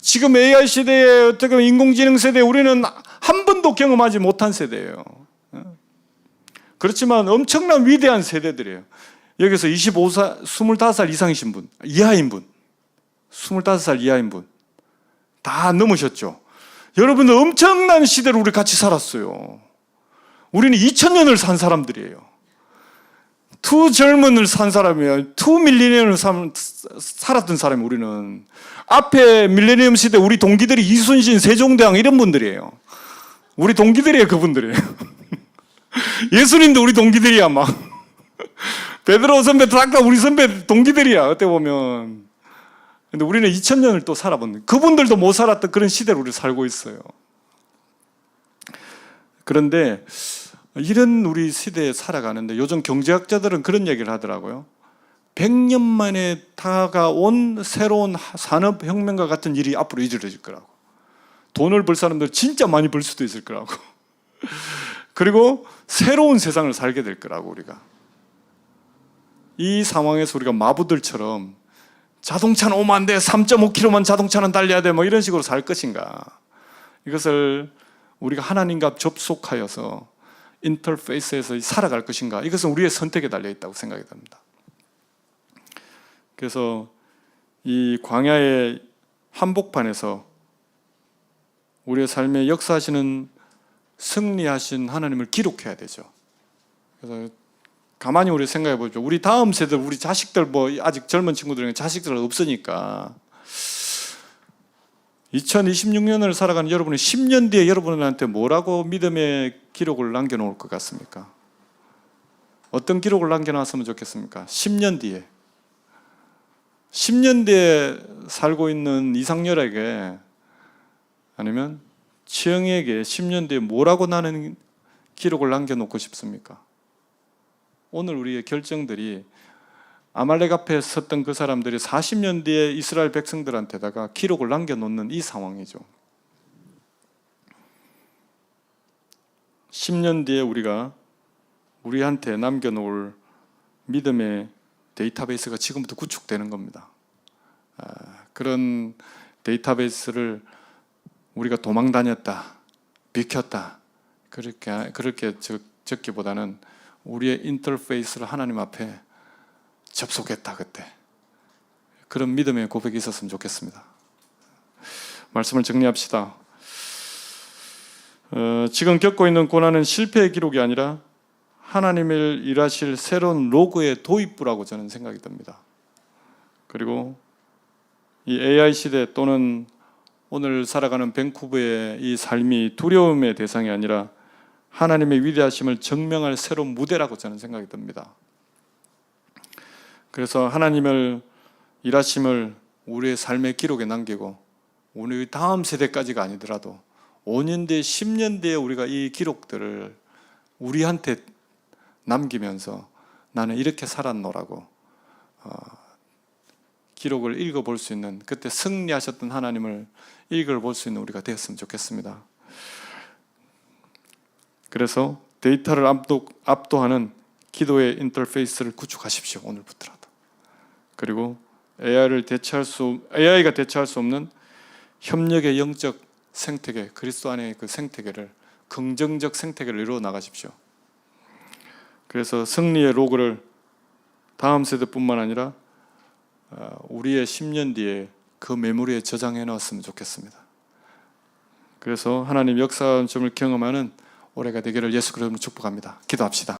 지금 AI 시대에 어떻게 보면 인공지능 세대에 우리는 한 번도 경험하지 못한 세대예요. 그렇지만 엄청난 위대한 세대들이에요. 여기서 25살 이상이신 분, 이하인 분 25살 이하인 분 다 넘으셨죠. 여러분들 엄청난 시대를 우리 같이 살았어요. 우리는 2000년을 산 사람들이에요. 투 젊은을 산 사람이에요. 투 밀레니엄을 살았던 사람이 우리는. 앞에 밀레니엄 시대 우리 동기들이 이순신, 세종대왕 이런 분들이에요. 우리 동기들이에요. 그분들이에요. 예수님도 우리 동기들이야. 막 베드로 선배 다 우리 선배 동기들이야. 어떻게 보면. 근데 우리는 2000년을 또 살아본, 그분들도 못 살았던 그런 시대를 우리 살고 있어요. 그런데 이런 우리 시대에 살아가는데 요즘 경제학자들은 그런 얘기를 하더라고요. 100년 만에 다가온 새로운 산업혁명과 같은 일이 앞으로 이루어질 거라고. 돈을 벌 사람들 진짜 많이 벌 수도 있을 거라고. 그리고 새로운 세상을 살게 될 거라고. 우리가 이 상황에서 우리가 마부들처럼 자동차는 오면 안 돼, 3.5km만 자동차는 달려야 돼, 뭐 이런 식으로 살 것인가. 이것을 우리가 하나님과 접속하여서 인터페이스에서 살아갈 것인가. 이것은 우리의 선택에 달려 있다고 생각이 듭니다. 그래서 이 광야의 한복판에서 우리의 삶에 역사하시는 승리하신 하나님을 기록해야 되죠. 그래서 가만히 우리 생각해 보죠. 우리 다음 세대, 우리 자식들, 뭐 아직 젊은 친구들은 자식들 없으니까 2026년을 살아가는 여러분이 10년 뒤에 여러분한테 뭐라고 믿음의 기록을 남겨놓을 것 같습니까? 어떤 기록을 남겨놨으면 좋겠습니까? 10년 뒤에 10년 뒤에 살고 있는 이상열에게 아니면 치영에게 10년 뒤에 뭐라고 나는 기록을 남겨놓고 싶습니까? 오늘 우리의 결정들이 아말렉 앞에 섰던 그 사람들이 40년 뒤에 이스라엘 백성들한테다가 기록을 남겨놓는 이 상황이죠. 10년 뒤에 우리한테 남겨놓을 믿음의 데이터베이스가 지금부터 구축되는 겁니다. 그런 데이터베이스를 우리가 도망 다녔다, 비켰다 그렇게 적기보다는 우리의 인터페이스를 하나님 앞에 접속했다 그때 그런 믿음의 고백이 있었으면 좋겠습니다. 말씀을 정리합시다. 지금 겪고 있는 고난은 실패의 기록이 아니라 하나님을 일하실 새로운 로그의 도입부라고 저는 생각이 듭니다. 그리고 이 AI 시대 또는 오늘 살아가는 밴쿠버의 이 삶이 두려움의 대상이 아니라 하나님의 위대하심을 증명할 새로운 무대라고 저는 생각이 듭니다. 그래서 하나님을 일하심을 우리의 삶의 기록에 남기고 우리 다음 세대까지가 아니더라도 5년 뒤에 10년 뒤에 우리가 이 기록들을 우리한테 남기면서 나는 이렇게 살았노라고 기록을 읽어볼 수 있는, 그때 승리하셨던 하나님을 읽어볼 수 있는 우리가 되었으면 좋겠습니다. 그래서 데이터를 압도하는 기도의 인터페이스를 구축하십시오. 오늘부터라도. 그리고 AI가 대체할 수 없는 협력의 영적 생태계, 그리스도 안의 그 생태계를, 긍정적 생태계를 이루어 나가십시오. 그래서 승리의 로그를 다음 세대뿐만 아니라 우리의 10년 뒤에 그 메모리에 저장해 놨으면 좋겠습니다. 그래서 하나님 역사점을 경험하는 올해가 되기를 예수 그리스도로 축복합니다. 기도합시다.